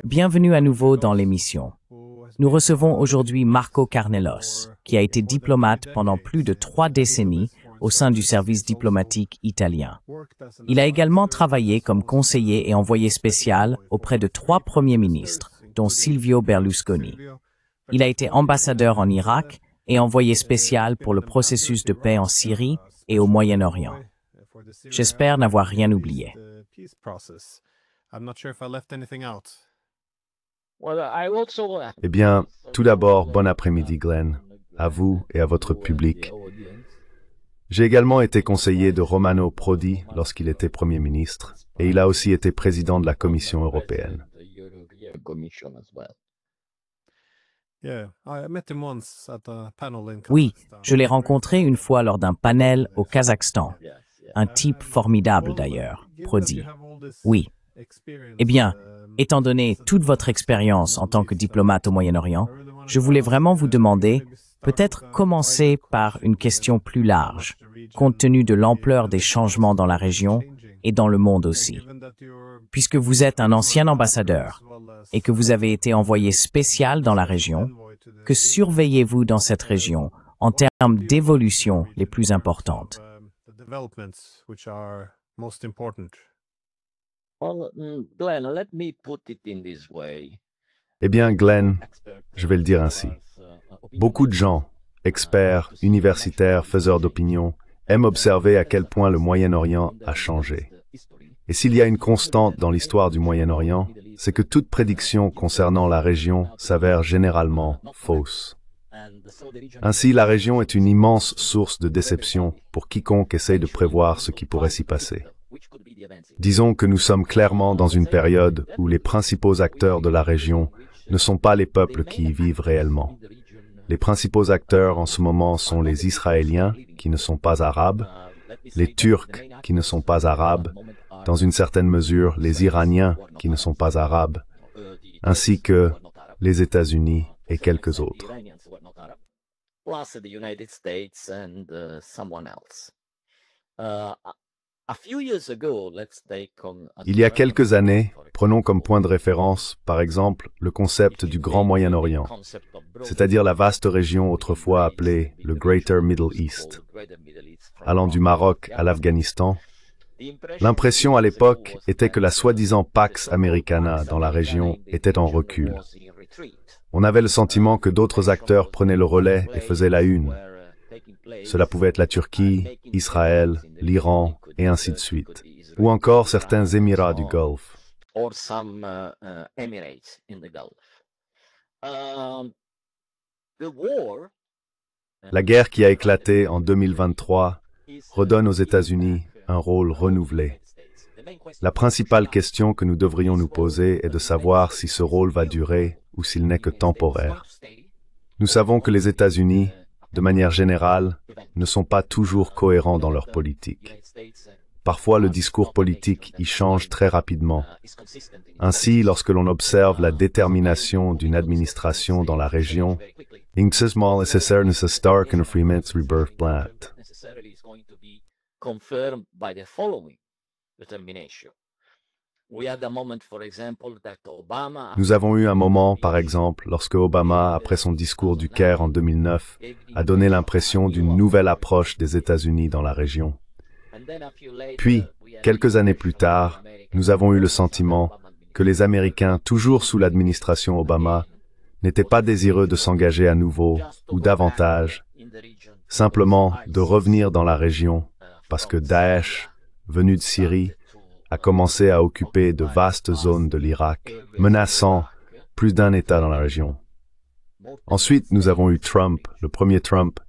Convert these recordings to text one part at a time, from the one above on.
Bienvenue à nouveau dans l'émission. Nous recevons aujourd'hui Marco Carnelos, qui a été diplomate pendant plus de 3 décennies au sein du service diplomatique italien. Il a également travaillé comme conseiller et envoyé spécial auprès de 3 premiers ministres, dont Silvio Berlusconi. Il a été ambassadeur en Irak et envoyé spécial pour le processus de paix en Syrie et au Moyen-Orient. J'espère n'avoir rien oublié. Eh bien, tout d'abord, bon après-midi, Glenn, à vous et à votre public. J'ai également été conseiller de Romano Prodi lorsqu'il était Premier ministre, et il a aussi été président de la Commission européenne. Oui, je l'ai rencontré une fois lors d'un panel au Kazakhstan. Un type formidable d'ailleurs, Prodi. Oui. Eh bien, étant donné toute votre expérience en tant que diplomate au Moyen-Orient, je voulais vraiment vous demander, peut-être commencer par une question plus large, compte tenu de l'ampleur des changements dans la région et dans le monde aussi. Puisque vous êtes un ancien ambassadeur et que vous avez été envoyé spécial dans la région, que surveillez-vous dans cette région en termes d'évolution les plus importantes? Eh bien, Glenn, je vais le dire ainsi. Beaucoup de gens, experts, universitaires, faiseurs d'opinion, aiment observer à quel point le Moyen-Orient a changé. Et s'il y a une constante dans l'histoire du Moyen-Orient, c'est que toute prédiction concernant la région s'avère généralement fausse. Ainsi, la région est une immense source de déception pour quiconque essaye de prévoir ce qui pourrait s'y passer. Disons que nous sommes clairement dans une période où les principaux acteurs de la région ne sont pas les peuples qui y vivent réellement. Les principaux acteurs en ce moment sont les Israéliens, qui ne sont pas arabes, les Turcs, qui ne sont pas arabes, dans une certaine mesure les Iraniens, qui ne sont pas arabes, ainsi que les États-Unis et quelques autres. Il y a quelques années, prenons comme point de référence, par exemple, le concept du Grand Moyen-Orient, c'est-à-dire la vaste région autrefois appelée le Greater Middle East. Allant du Maroc à l'Afghanistan, l'impression à l'époque était que la soi-disant Pax Americana dans la région était en recul. On avait le sentiment que d'autres acteurs prenaient le relais et faisaient la une. Cela pouvait être la Turquie, Israël, l'Iran, et ainsi de suite. Ou encore certains Émirats du Golfe. La guerre qui a éclaté en 2023 redonne aux États-Unis un rôle renouvelé. La principale question que nous devrions nous poser est de savoir si ce rôle va durer ou s'il n'est que temporaire. Nous savons que les États-Unis, de manière générale, ne sont pas toujours cohérents dans leur politique. Parfois, le discours politique y change très rapidement. Ainsi, lorsque l'on observe la détermination d'une administration dans la région, nous avons eu un moment, par exemple, lorsque Obama, après son discours du Caire en 2009, a donné l'impression d'une nouvelle approche des États-Unis dans la région. Puis, quelques années plus tard, nous avons eu le sentiment que les Américains, toujours sous l'administration Obama, n'étaient pas désireux de s'engager à nouveau, ou davantage, simplement de revenir dans la région, parce que Daesh, venu de Syrie, a commencé à occuper de vastes zones de l'Irak, menaçant plus d'un État dans la région. Ensuite, nous avons eu Trump, le premier Trump,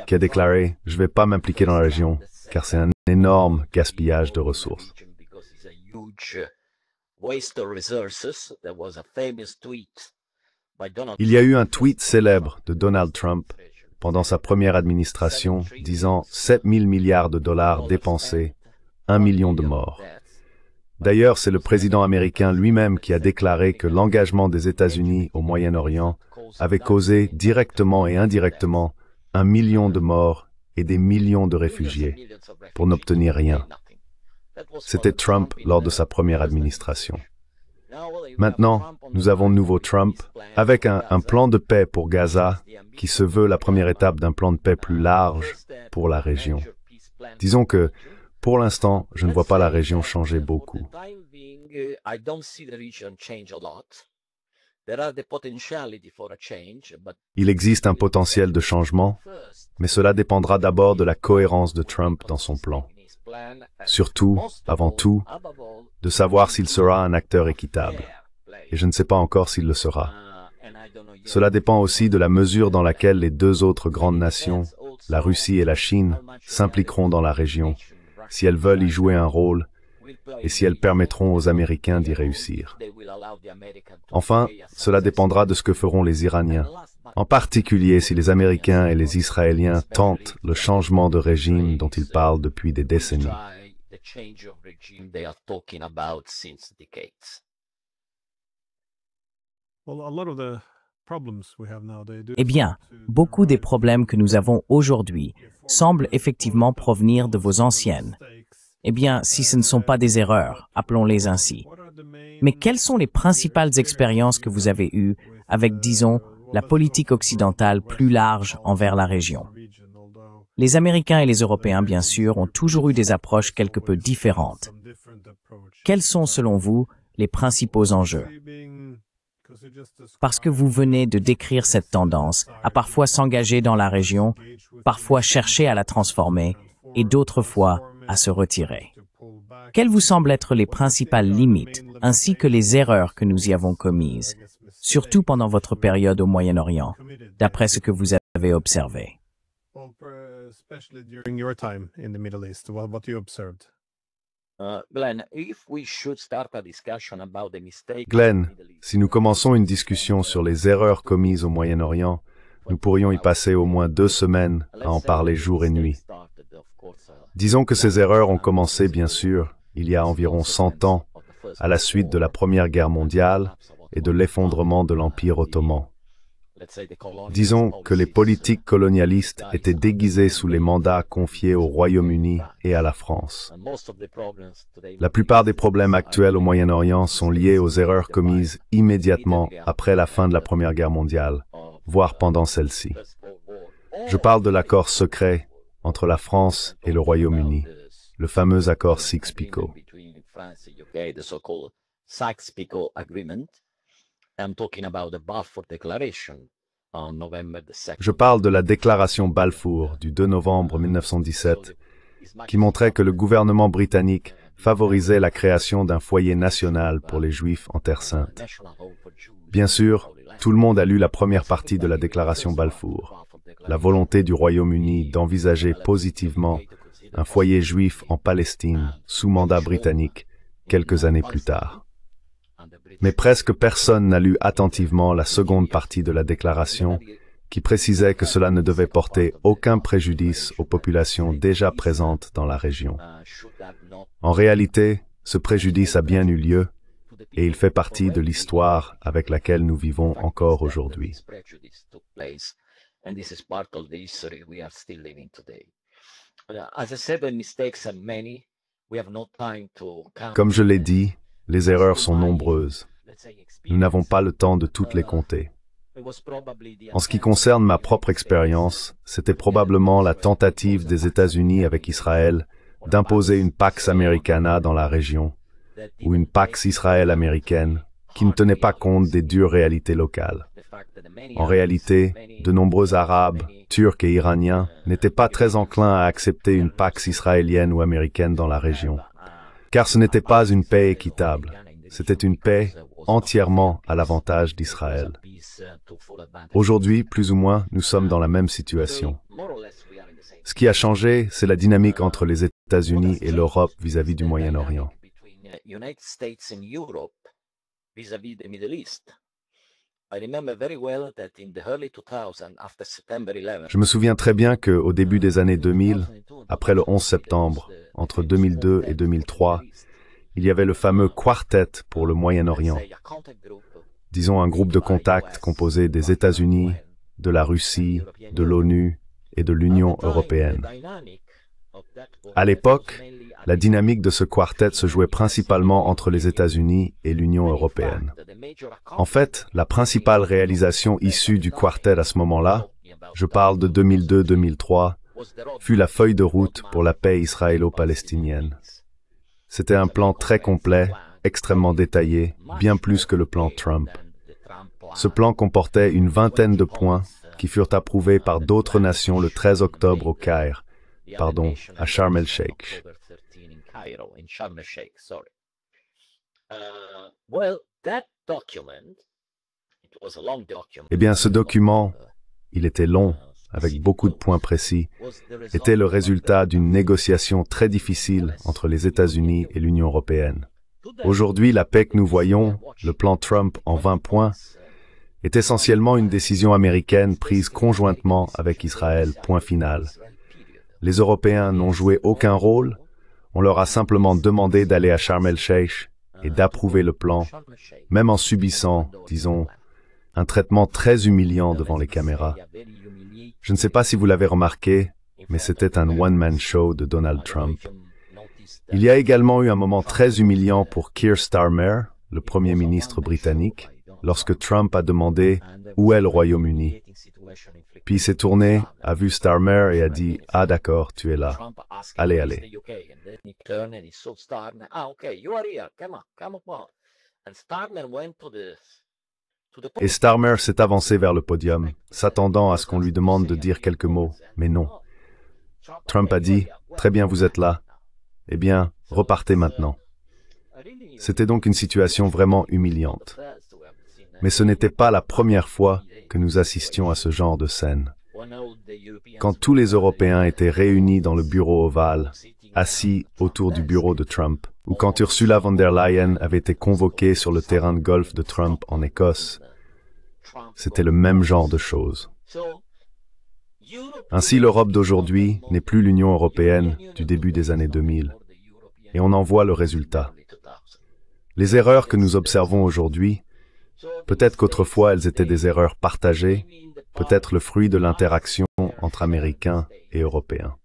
qui a déclaré « Je ne vais pas m'impliquer dans la région, car c'est un énorme gaspillage de ressources ». Il y a eu un tweet célèbre de Donald Trump pendant sa première administration disant 7 000 milliards de dollars dépensés, 1 million de morts. D'ailleurs, c'est le président américain lui-même qui a déclaré que l'engagement des États-Unis au Moyen-Orient avait causé directement et indirectement 1 million de morts et des millions de réfugiés pour n'obtenir rien. C'était Trump lors de sa première administration. Maintenant, nous avons de nouveau Trump avec un plan de paix pour Gaza qui se veut la première étape d'un plan de paix plus large pour la région. Disons que, pour l'instant, je ne vois pas la région changer beaucoup. Il existe un potentiel de changement, mais cela dépendra d'abord de la cohérence de Trump dans son plan. Surtout, avant tout, de savoir s'il sera un acteur équitable. Et je ne sais pas encore s'il le sera. Cela dépend aussi de la mesure dans laquelle les deux autres grandes nations, la Russie et la Chine, s'impliqueront dans la région, si elles veulent y jouer un rôle et si elles permettront aux Américains d'y réussir. Enfin, cela dépendra de ce que feront les Iraniens, en particulier si les Américains et les Israéliens tentent le changement de régime dont ils parlent depuis des décennies. Eh bien, beaucoup des problèmes que nous avons aujourd'hui semblent effectivement provenir de vos anciennes. Eh bien, si ce ne sont pas des erreurs, appelons-les ainsi. Mais quelles sont les principales expériences que vous avez eues avec, disons, la politique occidentale plus large envers la région? Les Américains et les Européens, bien sûr, ont toujours eu des approches quelque peu différentes. Quels sont, selon vous, les principaux enjeux? Parce que vous venez de décrire cette tendance à parfois s'engager dans la région, parfois chercher à la transformer, et d'autres fois à se retirer. Quelles vous semblent être les principales limites, ainsi que les erreurs que nous y avons commises, surtout pendant votre période au Moyen-Orient, d'après ce que vous avez observé? Glenn, si nous commençons une discussion sur les erreurs commises au Moyen-Orient, nous pourrions y passer au moins 2 semaines à en parler jour et nuit. Disons que ces erreurs ont commencé, bien sûr, il y a environ 100 ans, à la suite de la Première Guerre mondiale et de l'effondrement de l'Empire ottoman. Disons que les politiques colonialistes étaient déguisées sous les mandats confiés au Royaume-Uni et à la France. La plupart des problèmes actuels au Moyen-Orient sont liés aux erreurs commises immédiatement après la fin de la Première Guerre mondiale, voire pendant celle-ci. Je parle de l'accord secret entre la France et le Royaume-Uni, le fameux accord Sykes-Picot. Je parle de la déclaration Balfour du 2 novembre 1917, qui montrait que le gouvernement britannique favorisait la création d'un foyer national pour les Juifs en Terre Sainte. Bien sûr, tout le monde a lu la première partie de la déclaration Balfour, la volonté du Royaume-Uni d'envisager positivement un foyer juif en Palestine sous mandat britannique quelques années plus tard. Mais presque personne n'a lu attentivement la seconde partie de la déclaration qui précisait que cela ne devait porter aucun préjudice aux populations déjà présentes dans la région. En réalité, ce préjudice a bien eu lieu et il fait partie de l'histoire avec laquelle nous vivons encore aujourd'hui. Comme je l'ai dit, les erreurs sont nombreuses. Nous n'avons pas le temps de toutes les compter. En ce qui concerne ma propre expérience, c'était probablement la tentative des États-Unis avec Israël d'imposer une Pax Americana dans la région, ou une Pax Israël américaine, qui ne tenait pas compte des dures réalités locales. En réalité, de nombreux Arabes, Turcs et Iraniens n'étaient pas très enclins à accepter une Pax israélienne ou américaine dans la région, car ce n'était pas une paix équitable, c'était une paix entièrement à l'avantage d'Israël. Aujourd'hui, plus ou moins, nous sommes dans la même situation. Ce qui a changé, c'est la dynamique entre les États-Unis et l'Europe vis-à-vis du Moyen-Orient. Je me souviens très bien qu'au début des années 2000, après le 11 septembre, entre 2002 et 2003, il y avait le fameux Quartet pour le Moyen-Orient. Disons un groupe de contact composé des États-Unis, de la Russie, de l'ONU et de l'Union européenne. À l'époque, la dynamique de ce quartet se jouait principalement entre les États-Unis et l'Union européenne. En fait, la principale réalisation issue du quartet à ce moment-là, je parle de 2002-2003, fut la feuille de route pour la paix israélo-palestinienne. C'était un plan très complet, extrêmement détaillé, bien plus que le plan Trump. Ce plan comportait une vingtaine de points qui furent approuvés par d'autres nations le 13 octobre au Caire, à Sharm el-Sheikh. Eh bien, ce document, il était long, avec beaucoup de points précis, était le résultat d'une négociation très difficile entre les États-Unis et l'Union européenne. Aujourd'hui, la paix que nous voyons, le plan Trump en 20 points, est essentiellement une décision américaine prise conjointement avec Israël, point final. Les Européens n'ont joué aucun rôle, on leur a simplement demandé d'aller à Sharm el-Sheikh et d'approuver le plan, même en subissant, disons, un traitement très humiliant devant les caméras. Je ne sais pas si vous l'avez remarqué, mais c'était un one-man show de Donald Trump. Il y a également eu un moment très humiliant pour Keir Starmer, le Premier ministre britannique, lorsque Trump a demandé « Où est le Royaume-Uni ?» Puis il s'est tourné, a vu Starmer et a dit « Ah d'accord, tu es là. Allez, allez. » Et Starmer s'est avancé vers le podium, s'attendant à ce qu'on lui demande de dire quelques mots, mais non. Trump a dit « Très bien, vous êtes là. Eh bien, repartez maintenant. » C'était donc une situation vraiment humiliante. Mais ce n'était pas la première fois que nous assistions à ce genre de scène. Quand tous les Européens étaient réunis dans le bureau ovale, assis autour du bureau de Trump, ou quand Ursula von der Leyen avait été convoquée sur le terrain de golf de Trump en Écosse, c'était le même genre de choses. Ainsi, l'Europe d'aujourd'hui n'est plus l'Union européenne du début des années 2000, et on en voit le résultat. Les erreurs que nous observons aujourd'hui, peut-être qu'autrefois elles étaient des erreurs partagées, peut-être le fruit de l'interaction entre Américains et Européens.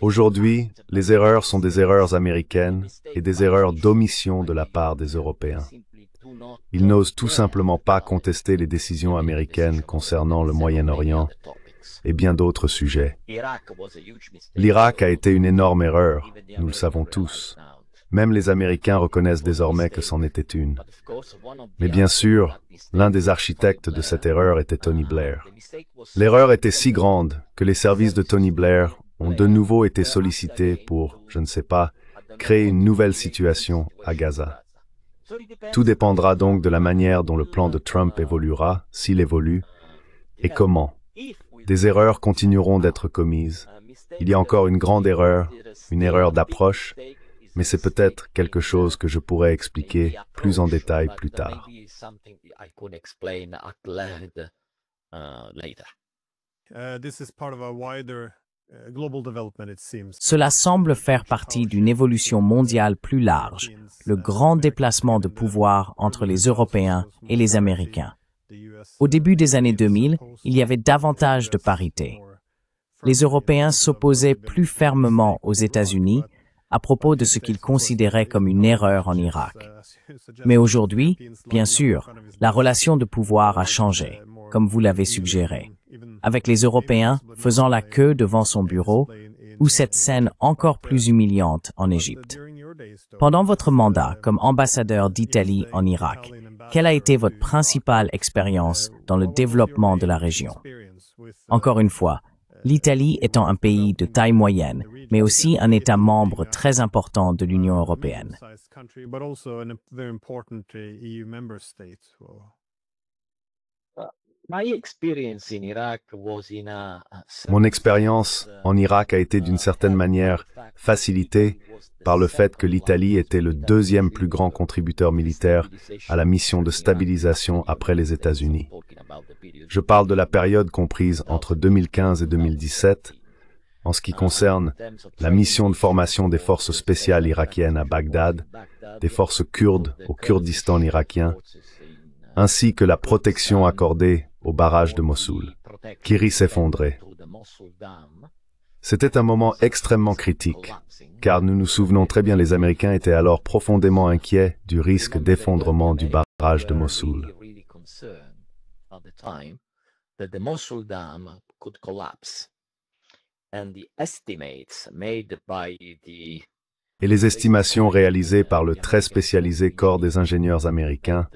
Aujourd'hui, les erreurs sont des erreurs américaines et des erreurs d'omission de la part des Européens. Ils n'osent tout simplement pas contester les décisions américaines concernant le Moyen-Orient et bien d'autres sujets. L'Irak a été une énorme erreur, nous le savons tous. Même les Américains reconnaissent désormais que c'en était une. Mais bien sûr, l'un des architectes de cette erreur était Tony Blair. L'erreur était si grande que les services de Tony Blair ont de nouveau été sollicités pour, je ne sais pas, créer une nouvelle situation à Gaza. Tout dépendra donc de la manière dont le plan de Trump évoluera, s'il évolue, et comment. Des erreurs continueront d'être commises. Il y a encore une grande erreur, une erreur d'approche, mais c'est peut-être quelque chose que je pourrais expliquer plus en détail plus tard. Cela semble faire partie d'une évolution mondiale plus large, le grand déplacement de pouvoir entre les Européens et les Américains. Au début des années 2000, il y avait davantage de parité. Les Européens s'opposaient plus fermement aux États-Unis à propos de ce qu'ils considéraient comme une erreur en Irak. Mais aujourd'hui, bien sûr, la relation de pouvoir a changé, comme vous l'avez suggéré, avec les Européens faisant la queue devant son bureau ou cette scène encore plus humiliante en Égypte. Pendant votre mandat comme ambassadeur d'Italie en Irak, quelle a été votre principale expérience dans le développement de la région? Encore une fois, l'Italie étant un pays de taille moyenne, mais aussi un État membre très important de l'Union européenne. Mon expérience en Irak a été d'une certaine manière facilitée par le fait que l'Italie était le deuxième plus grand contributeur militaire à la mission de stabilisation après les États-Unis. Je parle de la période comprise entre 2015 et 2017, en ce qui concerne la mission de formation des forces spéciales irakiennes à Bagdad, des forces kurdes au Kurdistan irakien, ainsi que la protection accordée au barrage de Mossoul, qui rit s'effondrer. C'était un moment extrêmement critique, car nous nous souvenons très bien les Américains étaient alors profondément inquiets du risque d'effondrement du barrage de Mossoul. Et les estimations réalisées par le très spécialisé corps des ingénieurs américains,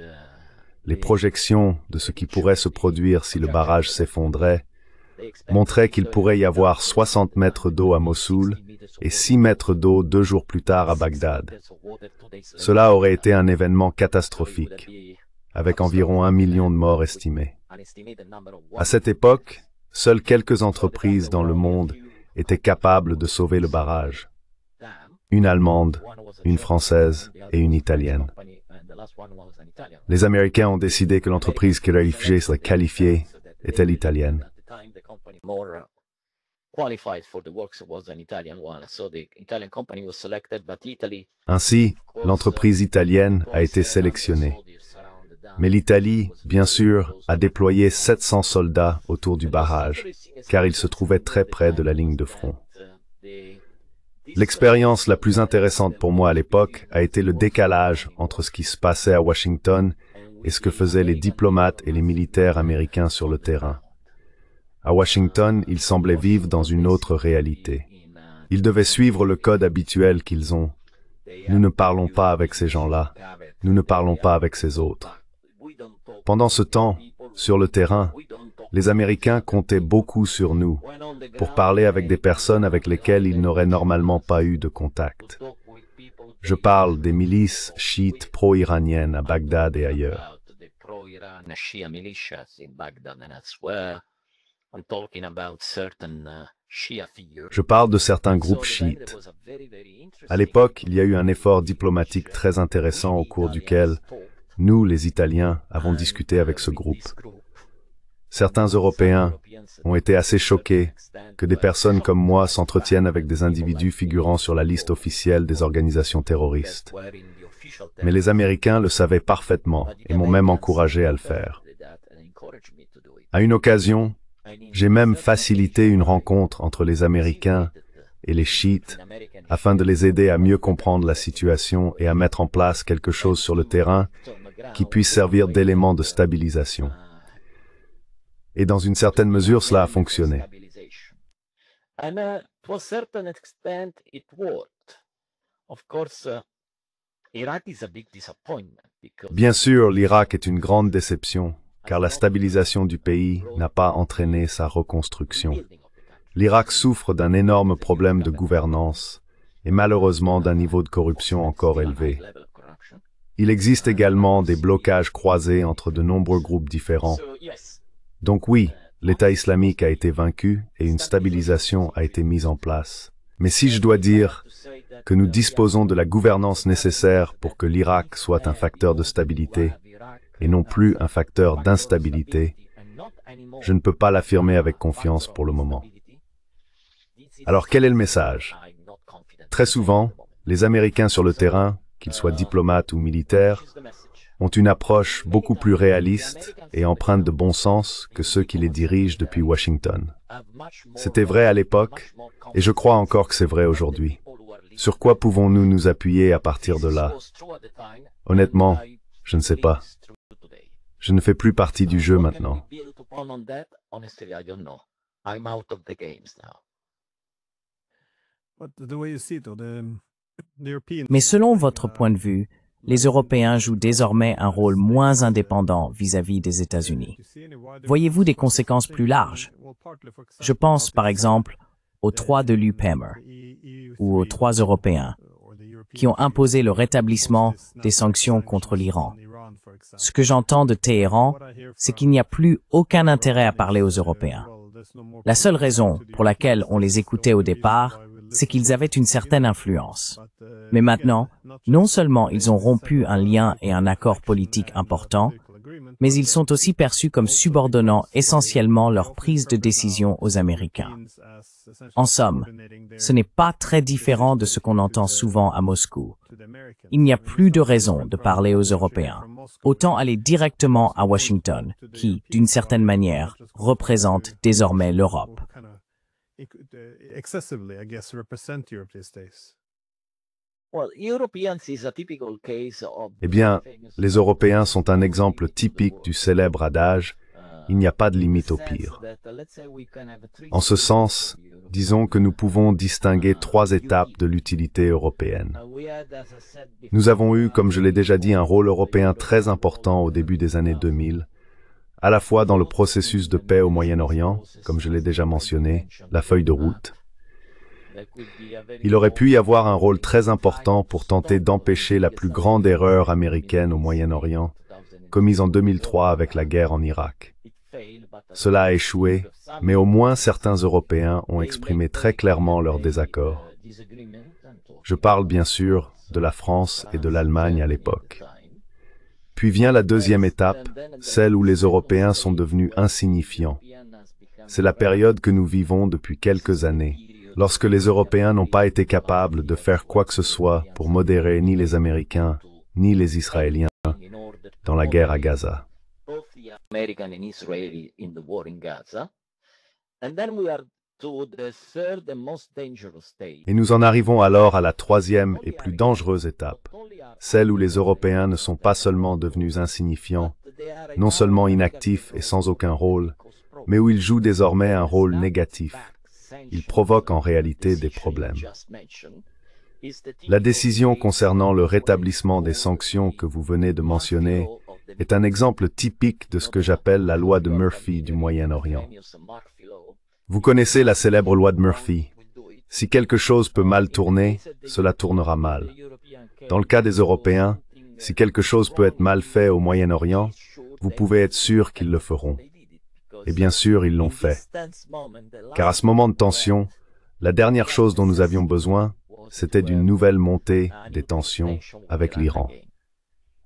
les projections de ce qui pourrait se produire si le barrage s'effondrait, montraient qu'il pourrait y avoir 60 mètres d'eau à Mossoul et 6 mètres d'eau 2 jours plus tard à Bagdad. Cela aurait été un événement catastrophique, avec environ 1 million de morts estimés. À cette époque, seules quelques entreprises dans le monde étaient capables de sauver le barrage. Une allemande, une française et une italienne. Les Américains ont décidé que l'entreprise qui serait qualifiée était l'italienne. Ainsi, l'entreprise italienne a été sélectionnée. Mais l'Italie, bien sûr, a déployé 700 soldats autour du barrage, car il se trouvait très près de la ligne de front. L'expérience la plus intéressante pour moi à l'époque a été le décalage entre ce qui se passait à Washington et ce que faisaient les diplomates et les militaires américains sur le terrain. À Washington, ils semblaient vivre dans une autre réalité. Ils devaient suivre le code habituel qu'ils ont. Nous ne parlons pas avec ces gens-là. Nous ne parlons pas avec ces autres. Pendant ce temps, sur le terrain, les Américains comptaient beaucoup sur nous pour parler avec des personnes avec lesquelles ils n'auraient normalement pas eu de contact. Je parle des milices chiites pro-iraniennes à Bagdad et ailleurs. Je parle de certains groupes chiites. À l'époque, il y a eu un effort diplomatique très intéressant au cours duquel nous, les Italiens, avons discuté avec ce groupe. Certains Européens ont été assez choqués que des personnes comme moi s'entretiennent avec des individus figurant sur la liste officielle des organisations terroristes. Mais les Américains le savaient parfaitement et m'ont même encouragé à le faire. À une occasion, j'ai même facilité une rencontre entre les Américains et les chiites afin de les aider à mieux comprendre la situation et à mettre en place quelque chose sur le terrain qui puisse servir d'élément de stabilisation. Et dans une certaine mesure, cela a fonctionné. Bien sûr, l'Irak est une grande déception, car la stabilisation du pays n'a pas entraîné sa reconstruction. L'Irak souffre d'un énorme problème de gouvernance et malheureusement d'un niveau de corruption encore élevé. Il existe également des blocages croisés entre de nombreux groupes différents. Donc oui, l'État islamique a été vaincu et une stabilisation a été mise en place. Mais si je dois dire que nous disposons de la gouvernance nécessaire pour que l'Irak soit un facteur de stabilité et non plus un facteur d'instabilité, je ne peux pas l'affirmer avec confiance pour le moment. Alors quel est le message? Très souvent, les Américains sur le terrain, qu'ils soient diplomates ou militaires, ont une approche beaucoup plus réaliste et empreinte de bon sens que ceux qui les dirigent depuis Washington. C'était vrai à l'époque, et je crois encore que c'est vrai aujourd'hui. Sur quoi pouvons-nous nous appuyer à partir de là? Honnêtement, je ne sais pas. Je ne fais plus partie du jeu maintenant. Mais selon votre point de vue, les Européens jouent désormais un rôle moins indépendant vis-à-vis des États-Unis. Voyez-vous des conséquences plus larges? Je pense, par exemple, aux 3 de l'UPMR, ou aux 3 Européens, qui ont imposé le rétablissement des sanctions contre l'Iran. Ce que j'entends de Téhéran, c'est qu'il n'y a plus aucun intérêt à parler aux Européens. La seule raison pour laquelle on les écoutait au départ, c'est qu'ils avaient une certaine influence. Mais maintenant, non seulement ils ont rompu un lien et un accord politique important, mais ils sont aussi perçus comme subordonnant essentiellement leur prise de décision aux Américains. En somme, ce n'est pas très différent de ce qu'on entend souvent à Moscou. Il n'y a plus de raison de parler aux Européens. Autant aller directement à Washington, qui, d'une certaine manière, représente désormais l'Europe. Eh bien, les Européens sont un exemple typique du célèbre adage « Il n'y a pas de limite au pire ». En ce sens, disons que nous pouvons distinguer trois étapes de l'utilité européenne. Nous avons eu, comme je l'ai déjà dit, un rôle européen très important au début des années 2000, à la fois dans le processus de paix au Moyen-Orient, comme je l'ai déjà mentionné, la feuille de route. Il aurait pu y avoir un rôle très important pour tenter d'empêcher la plus grande erreur américaine au Moyen-Orient, commise en 2003 avec la guerre en Irak. Cela a échoué, mais au moins certains Européens ont exprimé très clairement leur désaccord. Je parle bien sûr de la France et de l'Allemagne à l'époque. Puis vient la deuxième étape, celle où les Européens sont devenus insignifiants. C'est la période que nous vivons depuis quelques années, lorsque les Européens n'ont pas été capables de faire quoi que ce soit pour modérer ni les Américains, ni les Israéliens dans la guerre à Gaza. Et nous en arrivons alors à la troisième et plus dangereuse étape, celle où les Européens ne sont pas seulement devenus insignifiants, non seulement inactifs et sans aucun rôle, mais où ils jouent désormais un rôle négatif. Ils provoquent en réalité des problèmes. La décision concernant le rétablissement des sanctions que vous venez de mentionner est un exemple typique de ce que j'appelle la loi de Murphy du Moyen-Orient. Vous connaissez la célèbre loi de Murphy. Si quelque chose peut mal tourner, cela tournera mal. Dans le cas des Européens, si quelque chose peut être mal fait au Moyen-Orient, vous pouvez être sûr qu'ils le feront. Et bien sûr, ils l'ont fait. Car à ce moment de tension, la dernière chose dont nous avions besoin, c'était d'une nouvelle montée des tensions avec l'Iran.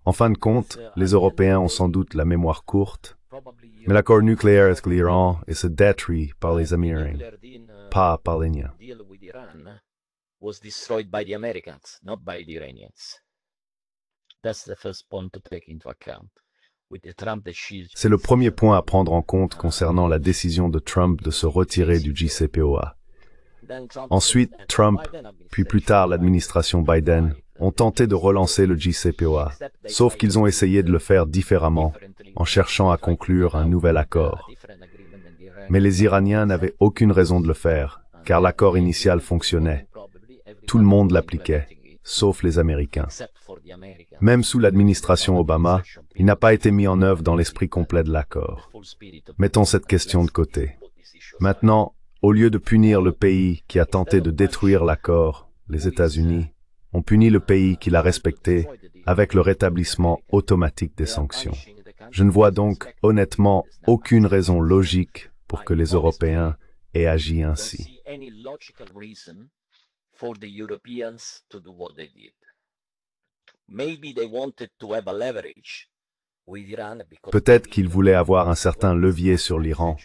En fin de compte, les Européens ont sans doute la mémoire courte, mais l'accord nucléaire avec l'Iran est détruit par les Américains, pas par les Iraniens. C'est le premier point à prendre en compte concernant la décision de Trump de se retirer du JCPOA. Ensuite, Trump, puis plus tard l'administration Biden, ont tenté de relancer le JCPOA, sauf qu'ils ont essayé de le faire différemment, en cherchant à conclure un nouvel accord. Mais les Iraniens n'avaient aucune raison de le faire, car l'accord initial fonctionnait. Tout le monde l'appliquait, sauf les Américains. Même sous l'administration Obama, il n'a pas été mis en œuvre dans l'esprit complet de l'accord. Mettons cette question de côté. Maintenant, au lieu de punir le pays qui a tenté de détruire l'accord, les États-Unis, ont puni le pays qui l'a respecté avec le rétablissement automatique des sanctions. Je ne vois donc honnêtement aucune raison logique pour que les Européens aient agi ainsi. Peut-être qu'ils voulaient avoir un certain levier sur l'Iran,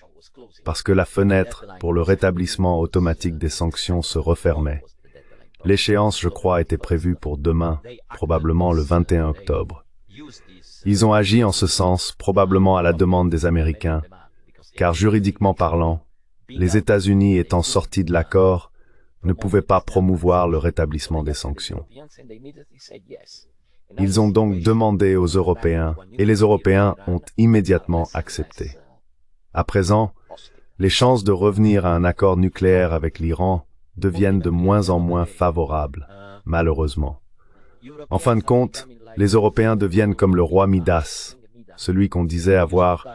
parce que la fenêtre pour le rétablissement automatique des sanctions se refermait. L'échéance, je crois, était prévue pour demain, probablement le 21 octobre. Ils ont agi en ce sens, probablement à la demande des Américains, car juridiquement parlant, les États-Unis étant sortis de l'accord, ne pouvaient pas promouvoir le rétablissement des sanctions. Ils ont donc demandé aux Européens, et les Européens ont immédiatement accepté. À présent, les chances de revenir à un accord nucléaire avec l'Iran deviennent de moins en moins favorables, malheureusement. En fin de compte, les Européens deviennent comme le roi Midas, celui qu'on disait avoir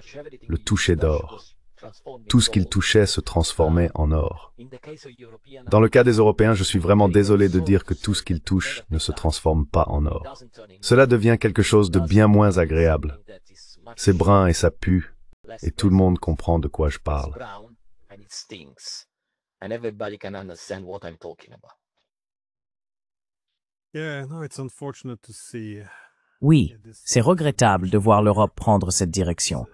le toucher d'or. Tout ce qu'il touchait se transformait en or. Dans le cas des Européens, je suis vraiment désolé de dire que tout ce qu'ils touchent ne se transforme pas en or. Cela devient quelque chose de bien moins agréable. C'est brun et ça pue, et tout le monde comprend de quoi je parle. Oui, c'est regrettable de voir l'Europe prendre cette direction.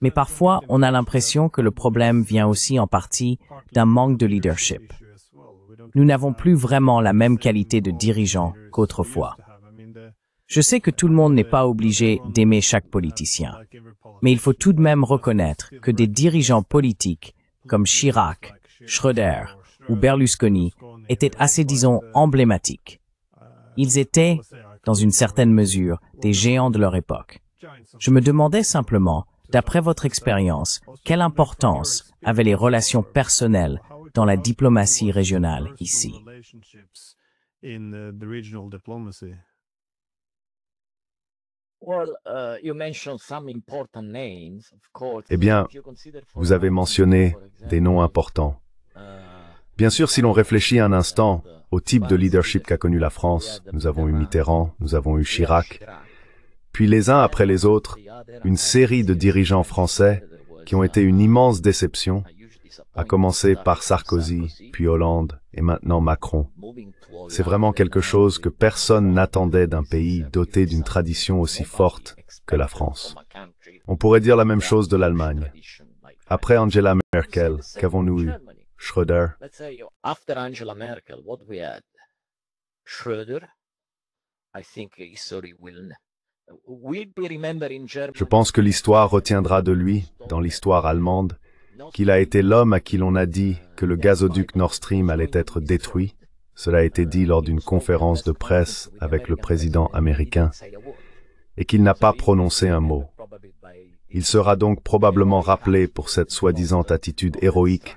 Mais parfois, on a l'impression que le problème vient aussi en partie d'un manque de leadership. Nous n'avons plus vraiment la même qualité de dirigeants qu'autrefois. Je sais que tout le monde n'est pas obligé d'aimer chaque politicien, mais il faut tout de même reconnaître que des dirigeants politiques comme Chirac, Schröder ou Berlusconi étaient assez, disons, emblématiques. Ils étaient, dans une certaine mesure, des géants de leur époque. Je me demandais simplement, d'après votre expérience, quelle importance avaient les relations personnelles dans la diplomatie régionale ici? Eh bien, vous avez mentionné des noms importants. Bien sûr, si l'on réfléchit un instant au type de leadership qu'a connu la France, nous avons eu Mitterrand, nous avons eu Chirac, puis les uns après les autres, une série de dirigeants français qui ont été une immense déception, à commencer par Sarkozy, puis Hollande et maintenant Macron. C'est vraiment quelque chose que personne n'attendait d'un pays doté d'une tradition aussi forte que la France. On pourrait dire la même chose de l'Allemagne. Après Angela Merkel, qu'avons-nous eu? Schröder. After Angela Merkel, what we had? Schröder. I think history will be remembered in Germany. Je pense que l'histoire retiendra de lui, dans l'histoire allemande, qu'il a été l'homme à qui l'on a dit que le gazoduc Nord Stream allait être détruit. Cela a été dit lors d'une conférence de presse avec le président américain, et qu'il n'a pas prononcé un mot. Il sera donc probablement rappelé pour cette soi-disant attitude héroïque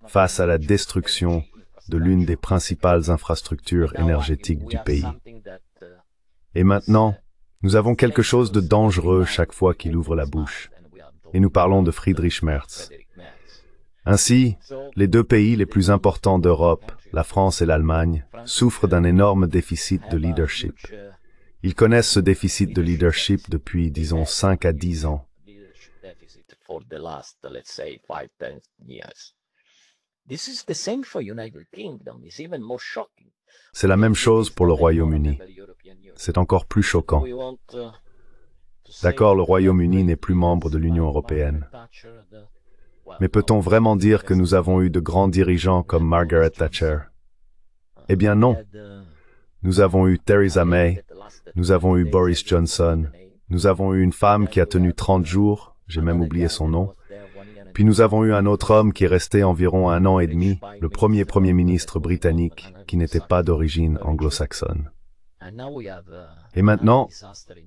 face à la destruction de l'une des principales infrastructures énergétiques du pays. Et maintenant, nous avons quelque chose de dangereux chaque fois qu'il ouvre la bouche, et nous parlons de Friedrich Merz. Ainsi, les deux pays les plus importants d'Europe, la France et l'Allemagne, souffrent d'un énorme déficit de leadership. Ils connaissent ce déficit de leadership depuis, disons, 5 à 10 ans. C'est la même chose pour le Royaume-Uni. C'est encore plus choquant. D'accord, le Royaume-Uni n'est plus membre de l'Union européenne. Mais peut-on vraiment dire que nous avons eu de grands dirigeants comme Margaret Thatcher? Eh bien non. Nous avons eu Theresa May, nous avons eu Boris Johnson, nous avons eu une femme qui a tenu 30 jours, j'ai même oublié son nom, puis nous avons eu un autre homme qui est resté environ 1 an et demi, le premier Premier ministre britannique, qui n'était pas d'origine anglo-saxonne. Et maintenant,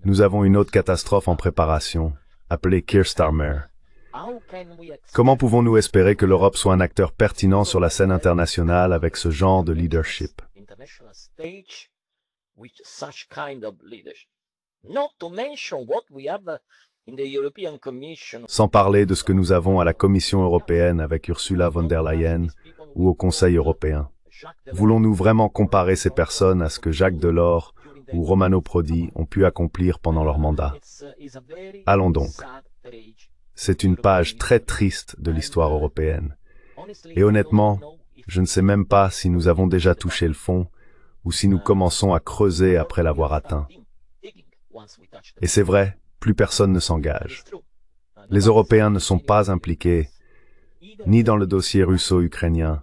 nous avons une autre catastrophe en préparation, appelée Keir Starmer. Comment pouvons-nous espérer que l'Europe soit un acteur pertinent sur la scène internationale avec ce genre de leadership? Sans parler de ce que nous avons à la Commission européenne avec Ursula von der Leyen ou au Conseil européen. Voulons-nous vraiment comparer ces personnes à ce que Jacques Delors ou Romano Prodi ont pu accomplir pendant leur mandat? Allons donc. C'est une page très triste de l'histoire européenne. Et honnêtement, je ne sais même pas si nous avons déjà touché le fond ou si nous commençons à creuser après l'avoir atteint. Et c'est vrai, plus personne ne s'engage. Les Européens ne sont pas impliqués ni dans le dossier russo-ukrainien,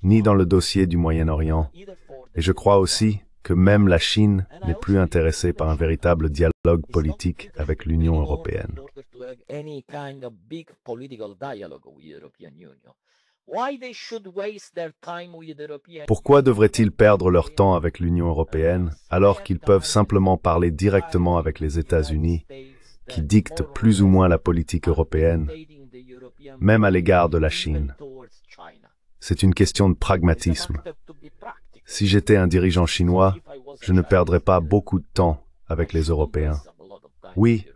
ni dans le dossier du Moyen-Orient. Et je crois aussi que même la Chine n'est plus intéressée par un véritable dialogue politique avec l'Union européenne. Pourquoi devraient-ils perdre leur temps avec l'Union européenne alors qu'ils peuvent simplement parler directement avec les États-Unis, qui dictent plus ou moins la politique européenne, même à l'égard de la Chine? C'est une question de pragmatisme. Si j'étais un dirigeant chinois, je ne perdrais pas beaucoup de temps avec les Européens. Oui,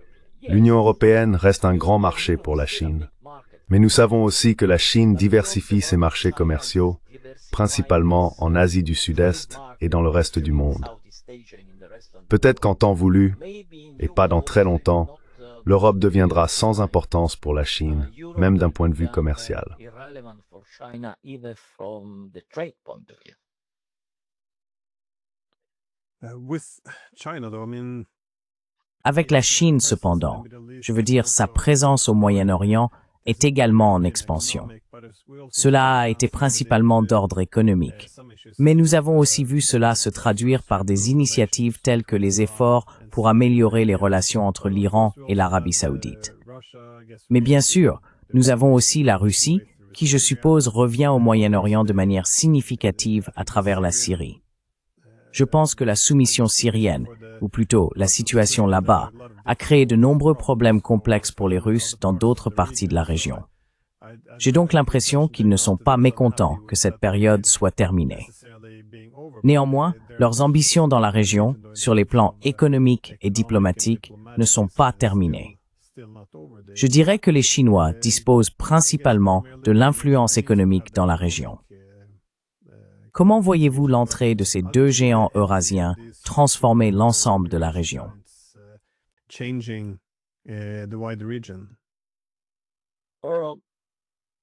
l'Union européenne reste un grand marché pour la Chine. Mais nous savons aussi que la Chine diversifie ses marchés commerciaux, principalement en Asie du Sud-Est et dans le reste du monde. Peut-être qu'en temps voulu, et pas dans très longtemps, l'Europe deviendra sans importance pour la Chine, même d'un point de vue commercial. With China, though, I mean, Avec la Chine, cependant, je veux dire sa présence au Moyen-Orient est également en expansion. Cela a été principalement d'ordre économique. Mais nous avons aussi vu cela se traduire par des initiatives telles que les efforts pour améliorer les relations entre l'Iran et l'Arabie saoudite. Mais bien sûr, nous avons aussi la Russie, qui je suppose revient au Moyen-Orient de manière significative à travers la Syrie. Je pense que la soumission syrienne, ou plutôt la situation là-bas, a créé de nombreux problèmes complexes pour les Russes dans d'autres parties de la région. J'ai donc l'impression qu'ils ne sont pas mécontents que cette période soit terminée. Néanmoins, leurs ambitions dans la région, sur les plans économiques et diplomatiques, ne sont pas terminées. Je dirais que les Chinois disposent principalement de l'influence économique dans la région. Comment voyez-vous l'entrée de ces deux géants eurasiens transformer l'ensemble de la région?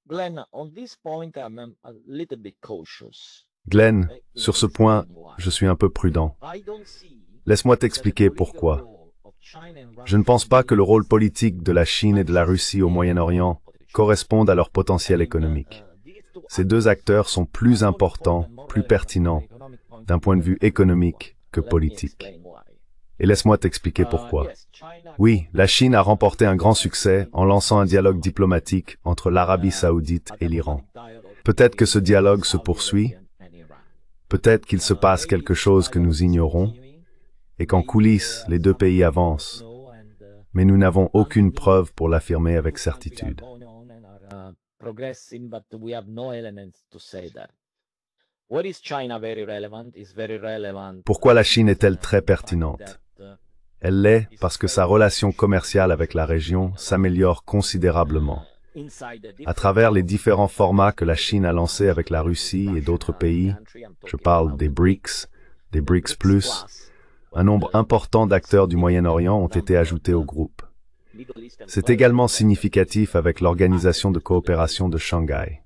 Glenn, on this point, I'm a little bit cautious. Glenn, sur ce point, je suis un peu prudent. Laisse-moi t'expliquer pourquoi. Je ne pense pas que le rôle politique de la Chine et de la Russie au Moyen-Orient corresponde à leur potentiel économique. Ces deux acteurs sont plus importants, plus pertinents, d'un point de vue économique que politique. Et laisse-moi t'expliquer pourquoi. Oui, la Chine a remporté un grand succès en lançant un dialogue diplomatique entre l'Arabie saoudite et l'Iran. Peut-être que ce dialogue se poursuit, peut-être qu'il se passe quelque chose que nous ignorons, et qu'en coulisses, les deux pays avancent, mais nous n'avons aucune preuve pour l'affirmer avec certitude. Pourquoi la Chine est-elle très pertinente? Elle l'est parce que sa relation commerciale avec la région s'améliore considérablement. À travers les différents formats que la Chine a lancés avec la Russie et d'autres pays, je parle des BRICS plus, un nombre important d'acteurs du Moyen-Orient ont été ajoutés au groupe. C'est également significatif avec l'Organisation de coopération de Shanghai.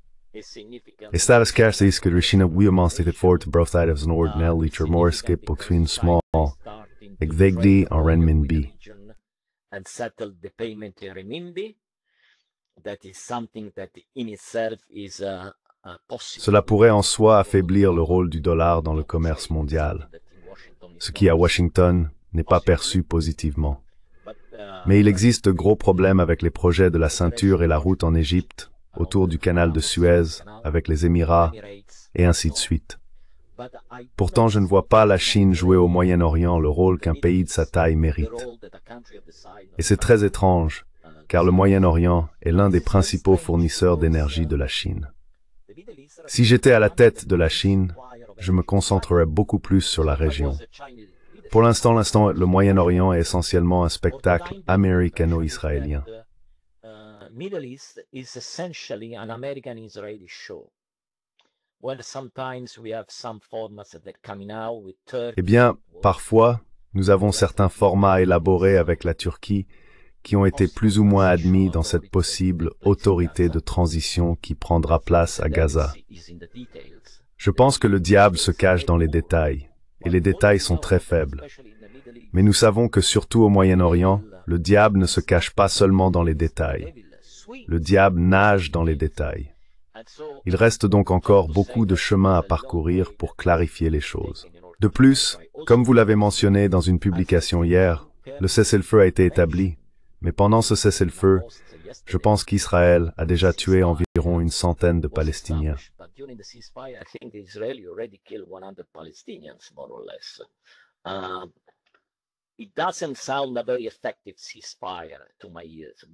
Et ça är que China måste fort bröstet av ordinell liturmorskip och fin små, exegdi en renminbi. Cela pourrait en soi affaiblir le rôle du dollar dans le commerce mondial, ce qui à Washington n'est pas perçu positivement. Mais il existe de gros problèmes avec les projets de la ceinture et la route en Égypte, autour du canal de Suez, avec les Émirats, et ainsi de suite. Pourtant, je ne vois pas la Chine jouer au Moyen-Orient le rôle qu'un pays de sa taille mérite. Et c'est très étrange, car le Moyen-Orient est l'un des principaux fournisseurs d'énergie de la Chine. Si j'étais à la tête de la Chine, je me concentrerais beaucoup plus sur la région. Pour l'instant, le Moyen-Orient est essentiellement un spectacle américano-israélien. Middle East is essentially an American-Israeli show. Well, sometimes we have some formats that are coming out with Turkey. Eh bien, parfois, nous avons certains formats élaborés avec la Turquie qui ont été plus ou moins admis dans cette possible autorité de transition qui prendra place à Gaza. Je pense que le diable se cache dans les détails, et les détails sont très faibles. Mais nous savons que surtout au Moyen-Orient, le diable ne se cache pas seulement dans les détails. Le diable nage dans les détails. Il reste donc encore beaucoup de chemin à parcourir pour clarifier les choses. De plus, comme vous l'avez mentionné dans une publication hier, le cessez-le-feu a été établi, mais pendant ce cessez-le-feu, je pense qu'Israël a déjà tué environ une centaine de Palestiniens.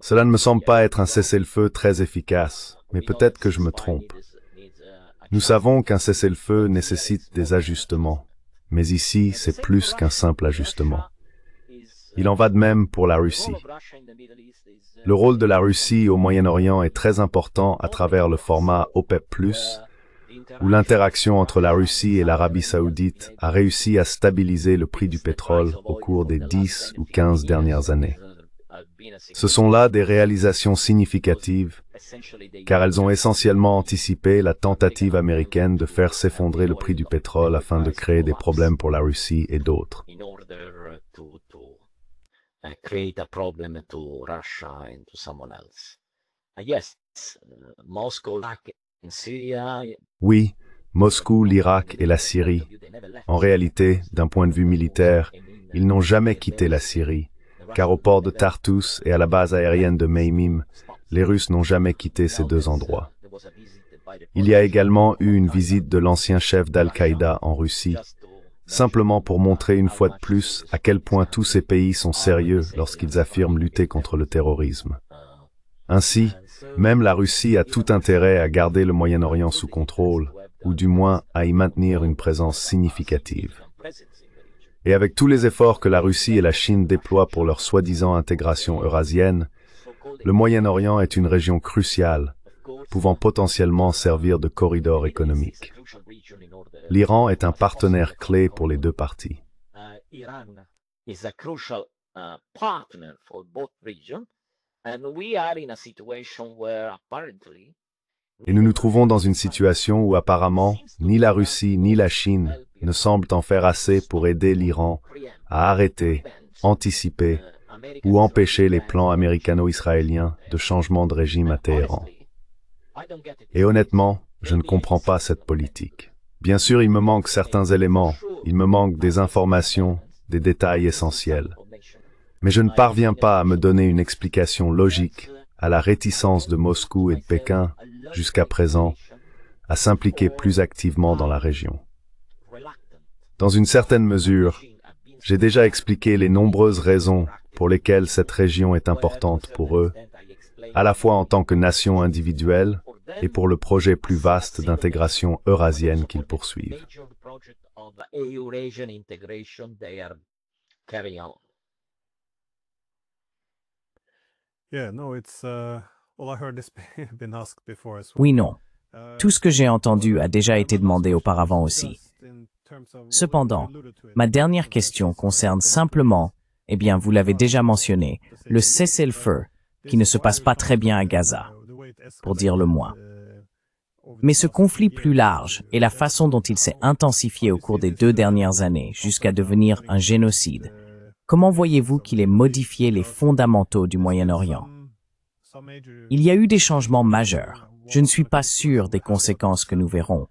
Cela ne me semble pas être un cessez-le-feu très efficace, mais peut-être que je me trompe. Nous savons qu'un cessez-le-feu nécessite des ajustements, mais ici, c'est plus qu'un simple ajustement. Il en va de même pour la Russie. Le rôle de la Russie au Moyen-Orient est très important à travers le format OPEP+, où l'interaction entre la Russie et l'Arabie saoudite a réussi à stabiliser le prix du pétrole au cours des 10 ou 15 dernières années. Ce sont là des réalisations significatives, car elles ont essentiellement anticipé la tentative américaine de faire s'effondrer le prix du pétrole afin de créer des problèmes pour la Russie et d'autres. create a problem to Russia and to someone else. Yes, Moscow, Iraq, and Syria. Oui, Moscou, l'Irak et la Syrie. En réalité, d'un point de vue militaire, ils n'ont jamais quitté la Syrie, car au port de Tartus et à la base aérienne de Meimim, les Russes n'ont jamais quitté ces deux endroits. Il y a également eu une visite de l'ancien chef d'Al-Qaïda en Russie, simplement pour montrer une fois de plus à quel point tous ces pays sont sérieux lorsqu'ils affirment lutter contre le terrorisme. Ainsi, même la Russie a tout intérêt à garder le Moyen-Orient sous contrôle, ou du moins à y maintenir une présence significative. Et avec tous les efforts que la Russie et la Chine déploient pour leur soi-disant intégration eurasienne, le Moyen-Orient est une région cruciale, pouvant potentiellement servir de corridor économique. L'Iran est un partenaire clé pour les deux parties. Iran is a crucial partner for both regions, and we are in a situation where apparently Et nous nous trouvons dans une situation où apparemment, ni la Russie ni la Chine ne semblent en faire assez pour aider l'Iran à arrêter, anticiper ou empêcher les plans américano-israéliens de changement de régime à Téhéran. Et honnêtement, je ne comprends pas cette politique. Bien sûr, il me manque certains éléments, il me manque des informations, des détails essentiels. Mais je ne parviens pas à me donner une explication logique à la réticence de Moscou et de Pékin, jusqu'à présent, à s'impliquer plus activement dans la région. Dans une certaine mesure, j'ai déjà expliqué les nombreuses raisons pour lesquelles cette région est importante pour eux, à la fois en tant que nation individuelle et pour le projet plus vaste d'intégration eurasienne qu'ils poursuivent. Oui, non. Tout ce que j'ai entendu a déjà été demandé auparavant aussi. Cependant, ma dernière question concerne simplement, eh bien, vous l'avez déjà mentionné, le cessez-le-feu, qui ne se passe pas très bien à Gaza, pour dire le moins. Mais ce conflit plus large et la façon dont il s'est intensifié au cours des 2 dernières années jusqu'à devenir un génocide, comment voyez-vous qu'il ait modifié les fondamentaux du Moyen-Orient? Il y a eu des changements majeurs. Je ne suis pas sûr des conséquences que nous verrons.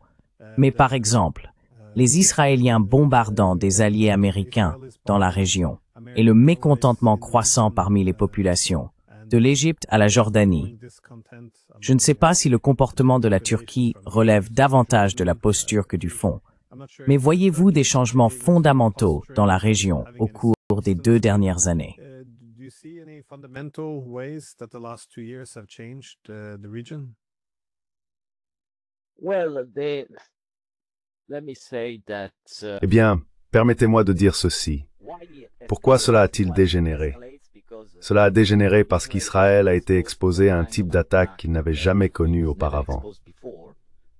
Mais par exemple, les Israéliens bombardant des alliés américains dans la région et le mécontentement croissant parmi les populations, de l'Égypte à la Jordanie. Je ne sais pas si le comportement de la Turquie relève davantage de la posture que du fond, mais voyez-vous des changements fondamentaux dans la région au cours des 2 dernières années? Eh bien, permettez-moi de dire ceci. Pourquoi cela a-t-il dégénéré? Cela a dégénéré parce qu'Israël a été exposé à un type d'attaque qu'il n'avait jamais connu auparavant.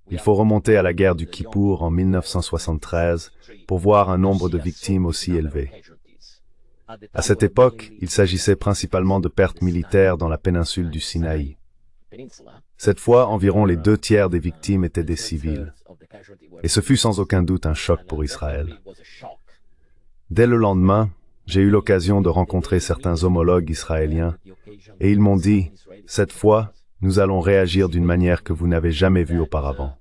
Il faut remonter à la guerre du Kippour en 1973 pour voir un nombre de victimes aussi élevé. À cette époque, il s'agissait principalement de pertes militaires dans la péninsule du Sinaï. Cette fois, environ les 2/3 des victimes étaient des civils. Et ce fut sans aucun doute un choc pour Israël. Dès le lendemain, j'ai eu l'occasion de rencontrer certains homologues israéliens et ils m'ont dit, cette fois, nous allons réagir d'une manière que vous n'avez jamais vue auparavant.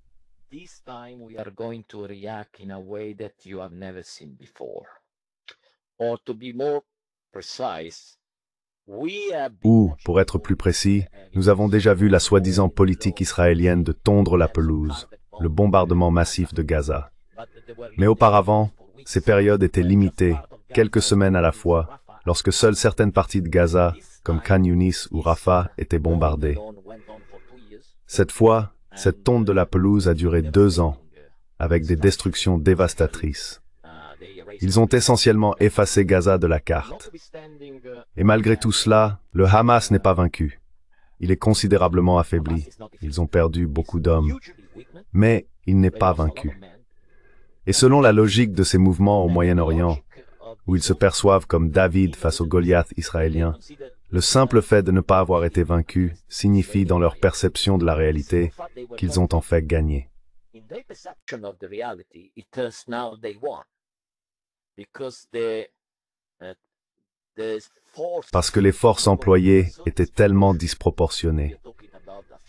Ou, pour être plus précis, nous avons déjà vu la soi-disant politique israélienne de tondre la pelouse, le bombardement massif de Gaza. Mais auparavant, ces périodes étaient limitées, quelques semaines à la fois, lorsque seules certaines parties de Gaza, comme Khan Yunis ou Rafah, étaient bombardées. Cette fois, cette tonte de la pelouse a duré 2 ans, avec des destructions dévastatrices. Ils ont essentiellement effacé Gaza de la carte. Et malgré tout cela, le Hamas n'est pas vaincu. Il est considérablement affaibli. Ils ont perdu beaucoup d'hommes. Mais il n'est pas vaincu. Et selon la logique de ces mouvements au Moyen-Orient, où ils se perçoivent comme David face au Goliath israélien, le simple fait de ne pas avoir été vaincus signifie dans leur perception de la réalité qu'ils ont en fait gagné. parce que les forces employées étaient tellement disproportionnées.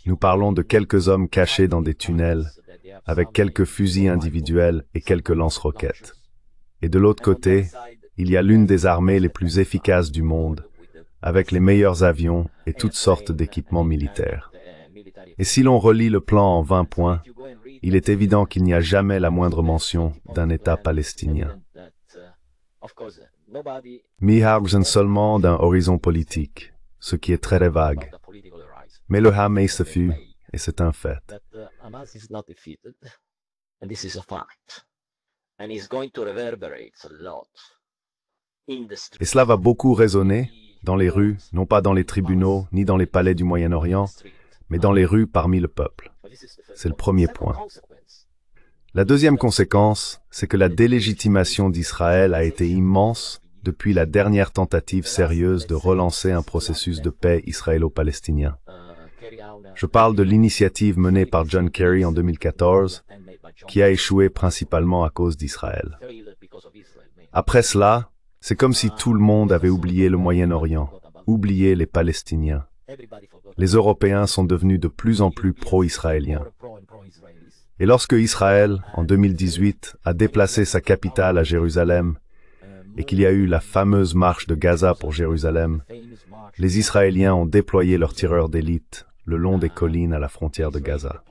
Nous parlons de quelques hommes cachés dans des tunnels, avec quelques fusils individuels et quelques lance-roquettes. Et de l'autre côté, il y a l'une des armées les plus efficaces du monde, avec les meilleurs avions et toutes sortes d'équipements militaires. Et si l'on relit le plan en 20 points, il est évident qu'il n'y a jamais la moindre mention d'un État palestinien. Mi-argent seulement d'un horizon politique, ce qui est très vague. Mais le Hamas se fut, et c'est un fait. Et cela va beaucoup résonner dans les rues, non pas dans les tribunaux, ni dans les palais du Moyen-Orient, mais dans les rues parmi le peuple. C'est le premier point. La deuxième conséquence, c'est que la délégitimation d'Israël a été immense depuis la dernière tentative sérieuse de relancer un processus de paix israélo-palestinien. Je parle de l'initiative menée par John Kerry en 2014, qui a échoué principalement à cause d'Israël. Après cela, c'est comme si tout le monde avait oublié le Moyen-Orient, oublié les Palestiniens. Les Européens sont devenus de plus en plus pro-israéliens. Et lorsque Israël, en 2018, a déplacé sa capitale à Jérusalem, et qu'il y a eu la fameuse marche de Gaza pour Jérusalem, les Israéliens ont déployé leurs tireurs d'élite le long des collines à la frontière de Gaza.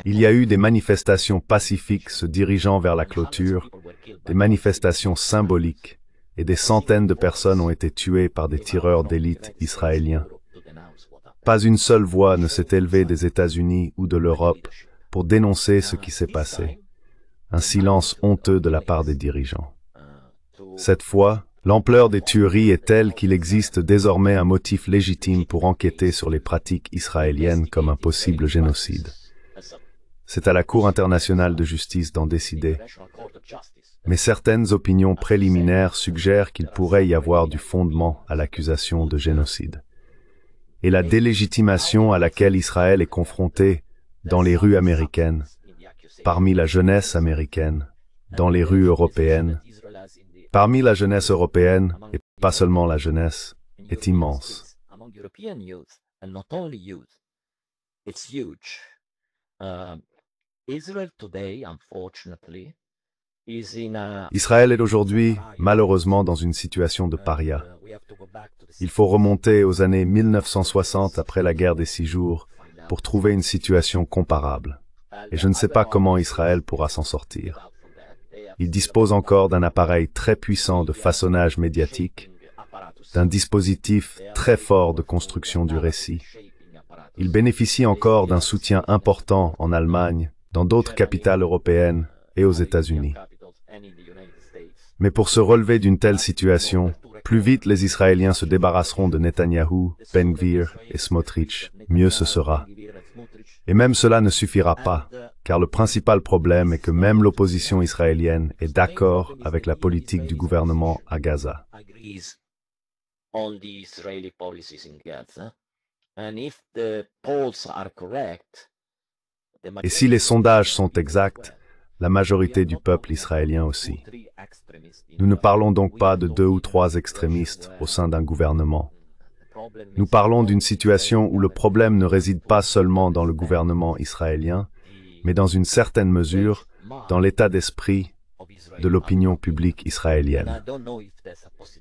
Il y a eu des manifestations pacifiques se dirigeant vers la clôture, des manifestations symboliques, et des centaines de personnes ont été tuées par des tireurs d'élite israéliens. Pas une seule voix ne s'est élevée des États-Unis ou de l'Europe pour dénoncer ce qui s'est passé. Un silence honteux de la part des dirigeants. Cette fois, l'ampleur des tueries est telle qu'il existe désormais un motif légitime pour enquêter sur les pratiques israéliennes comme un possible génocide. C'est à la Cour internationale de justice d'en décider. Mais certaines opinions préliminaires suggèrent qu'il pourrait y avoir du fondement à l'accusation de génocide. Et la délégitimation à laquelle Israël est confronté dans les rues américaines, parmi la jeunesse américaine, dans les rues européennes, parmi la jeunesse européenne, et pas seulement la jeunesse, est immense. Israël est aujourd'hui, malheureusement, dans une situation de paria. Il faut remonter aux années 1960 après la guerre des 6 jours pour trouver une situation comparable. Et je ne sais pas comment Israël pourra s'en sortir. Il dispose encore d'un appareil très puissant de façonnage médiatique, d'un dispositif très fort de construction du récit. Il bénéficie encore d'un soutien important en Allemagne, dans d'autres capitales européennes et aux États-Unis. Mais pour se relever d'une telle situation, plus vite les Israéliens se débarrasseront de Netanyahou, Ben Gvir et Smotrich, mieux ce sera. Et même cela ne suffira pas, car le principal problème est que même l'opposition israélienne est d'accord avec la politique du gouvernement à Gaza. Et si les sondages sont exacts, la majorité du peuple israélien aussi. Nous ne parlons donc pas de 2 ou 3 extrémistes au sein d'un gouvernement. Nous parlons d'une situation où le problème ne réside pas seulement dans le gouvernement israélien, mais dans une certaine mesure dans l'état d'esprit de l'opinion publique israélienne.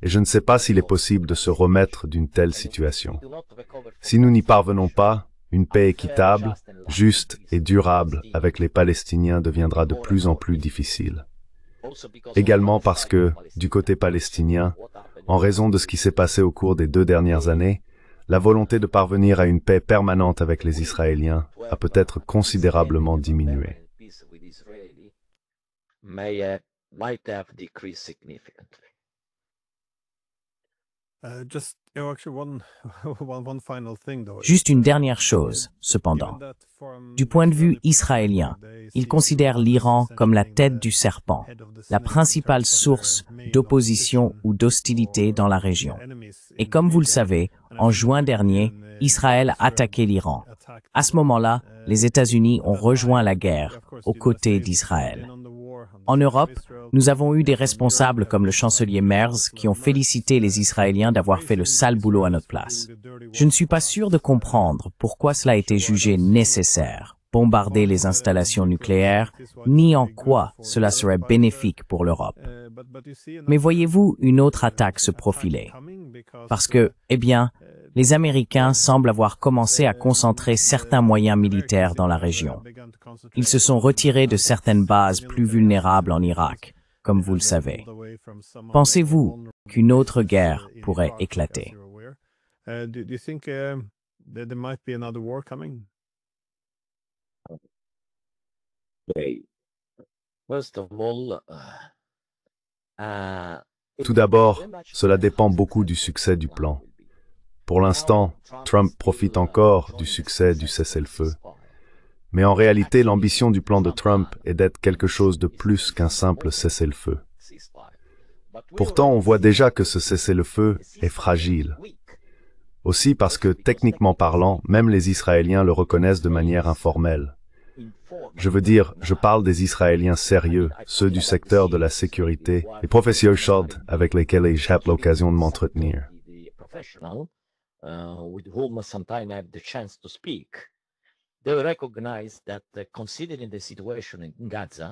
Et je ne sais pas s'il est possible de se remettre d'une telle situation. Si nous n'y parvenons pas, une paix équitable, juste et durable avec les Palestiniens deviendra de plus en plus difficile. Également parce que, du côté palestinien, en raison de ce qui s'est passé au cours des 2 dernières années, la volonté de parvenir à une paix permanente avec les Israéliens a peut-être considérablement diminué. Juste une dernière chose, cependant. Du point de vue israélien, il considère l'Iran comme la tête du serpent, la principale source d'opposition ou d'hostilité dans la région. Et comme vous le savez, en juin dernier, Israël a attaqué l'Iran. À ce moment-là, les États-Unis ont rejoint la guerre aux côtés d'Israël. En Europe, nous avons eu des responsables comme le chancelier Merz qui ont félicité les Israéliens d'avoir fait le sale boulot à notre place. Je ne suis pas sûr de comprendre pourquoi cela a été jugé nécessaire, bombarder les installations nucléaires, ni en quoi cela serait bénéfique pour l'Europe. Mais voyez-vous une autre attaque se profiler? Parce que, eh bien, les Américains semblent avoir commencé à concentrer certains moyens militaires dans la région. Ils se sont retirés de certaines bases plus vulnérables en Irak, comme vous le savez. Pensez-vous qu'une autre guerre pourrait éclater? Tout d'abord, cela dépend beaucoup du succès du plan. Pour l'instant, Trump profite encore du succès du cessez-le-feu. Mais en réalité, l'ambition du plan de Trump est d'être quelque chose de plus qu'un simple cessez-le-feu. Pourtant, on voit déjà que ce cessez-le-feu est fragile. Aussi parce que, techniquement parlant, même les Israéliens le reconnaissent de manière informelle. Je veux dire, je parle des Israéliens sérieux, ceux du secteur de la sécurité, les professionnels avec lesquels j'ai l'occasion de m'entretenir. With whom sometimes I have the chance to speak,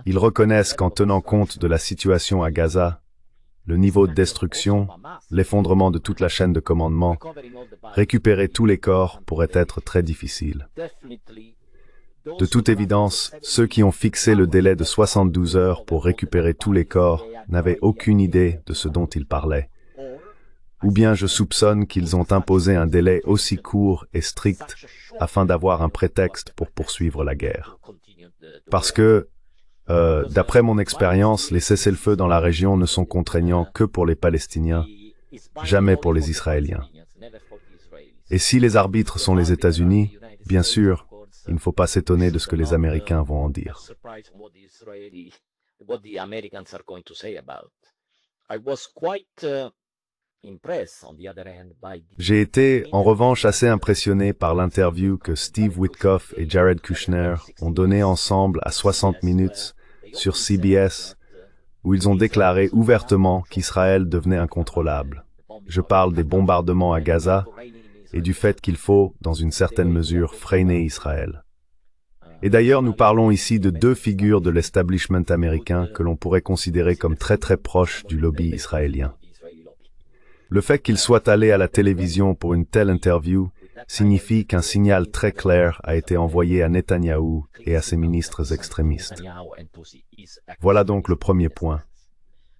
Ils reconnaissent qu'en tenant compte de la situation à Gaza, le niveau de destruction, l'effondrement de toute la chaîne de commandement, récupérer tous les corps pourrait être très difficile. De toute évidence, ceux qui ont fixé le délai de 72 heures pour récupérer tous les corps n'avaient aucune idée de ce dont ils parlaient. Ou bien je soupçonne qu'ils ont imposé un délai aussi court et strict afin d'avoir un prétexte pour poursuivre la guerre. Parce que, d'après mon expérience, les cessez-le-feu dans la région ne sont contraignants que pour les Palestiniens, jamais pour les Israéliens. Et si les arbitres sont les États-Unis, bien sûr, il ne faut pas s'étonner de ce que les Américains vont en dire. J'ai été, en revanche, assez impressionné par l'interview que Steve Witkoff et Jared Kushner ont donnée ensemble à 60 minutes sur CBS, où ils ont déclaré ouvertement qu'Israël devenait incontrôlable. Je parle des bombardements à Gaza et du fait qu'il faut, dans une certaine mesure, freiner Israël. Et d'ailleurs, nous parlons ici de deux figures de l'establishment américain que l'on pourrait considérer comme très proches du lobby israélien. Le fait qu'ils soient allés à la télévision pour une telle interview signifie qu'un signal très clair a été envoyé à Netanyahou et à ses ministres extrémistes. Voilà donc le premier point.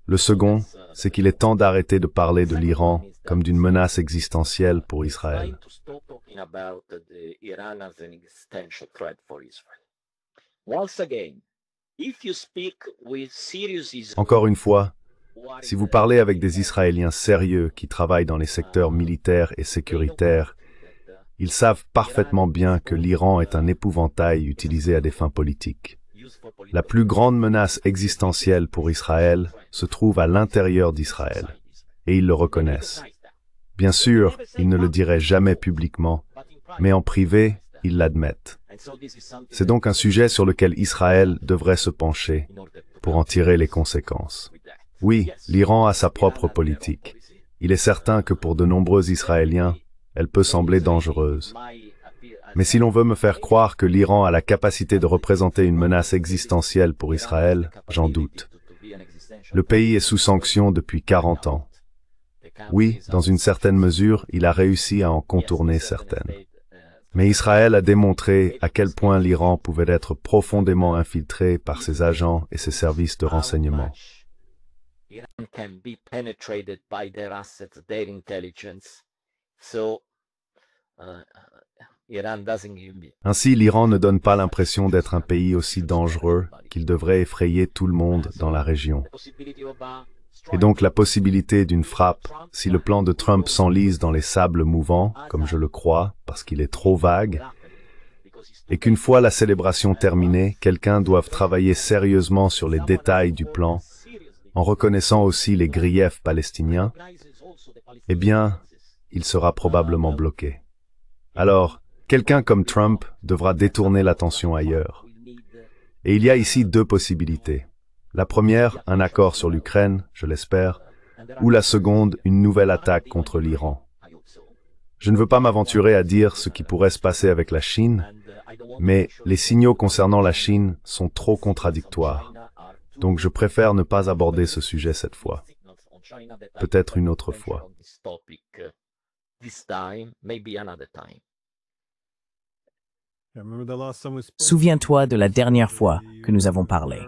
Le second, c'est qu'il est temps d'arrêter de parler de l'Iran comme d'une menace existentielle pour Israël. Encore une fois, si vous parlez avec des Israéliens sérieux qui travaillent dans les secteurs militaires et sécuritaires, ils savent parfaitement bien que l'Iran est un épouvantail utilisé à des fins politiques. La plus grande menace existentielle pour Israël se trouve à l'intérieur d'Israël, et ils le reconnaissent. Bien sûr, ils ne le diraient jamais publiquement, mais en privé, ils l'admettent. C'est donc un sujet sur lequel Israël devrait se pencher pour en tirer les conséquences. Oui, l'Iran a sa propre politique. Il est certain que pour de nombreux Israéliens, elle peut sembler dangereuse. Mais si l'on veut me faire croire que l'Iran a la capacité de représenter une menace existentielle pour Israël, j'en doute. Le pays est sous sanction depuis 40 ans. Oui, dans une certaine mesure, il a réussi à en contourner certaines. Mais Israël a démontré à quel point l'Iran pouvait être profondément infiltré par ses agents et ses services de renseignement. Ainsi, l'Iran ne donne pas l'impression d'être un pays aussi dangereux qu'il devrait effrayer tout le monde dans la région. Et donc la possibilité d'une frappe, si le plan de Trump s'enlise dans les sables mouvants, comme je le crois, parce qu'il est trop vague, et qu'une fois la célébration terminée, quelqu'un doive travailler sérieusement sur les détails du plan, en reconnaissant aussi les griefs palestiniens, eh bien, il sera probablement bloqué. Alors, Quelqu'un comme Trump devra détourner l'attention ailleurs. Et il y a ici deux possibilités. La première, un accord sur l'Ukraine, je l'espère, ou la seconde, une nouvelle attaque contre l'Iran. Je ne veux pas m'aventurer à dire ce qui pourrait se passer avec la Chine, mais les signaux concernant la Chine sont trop contradictoires. Donc je préfère ne pas aborder ce sujet cette fois. Peut-être une autre fois. Souviens-toi de la dernière fois que nous avons parlé.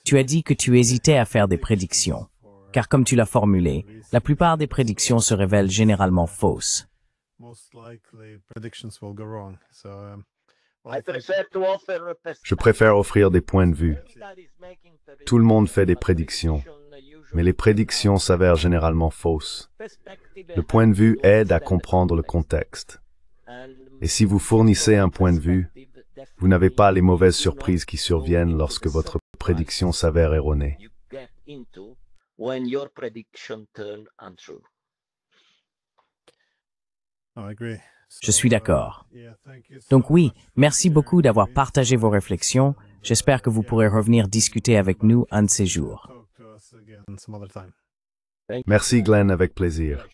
Tu as dit que tu hésitais à faire des prédictions, car comme tu l'as formulé, la plupart des prédictions se révèlent généralement fausses. Je préfère offrir des points de vue. Tout le monde fait des prédictions, mais les prédictions s'avèrent généralement fausses. Le point de vue aide à comprendre le contexte. Et si vous fournissez un point de vue, vous n'avez pas les mauvaises surprises qui surviennent lorsque votre prédiction s'avère erronée. Je suis d'accord. Donc oui, merci beaucoup d'avoir partagé vos réflexions. J'espère que vous pourrez revenir discuter avec nous un de ces jours. Merci Glenn, avec plaisir.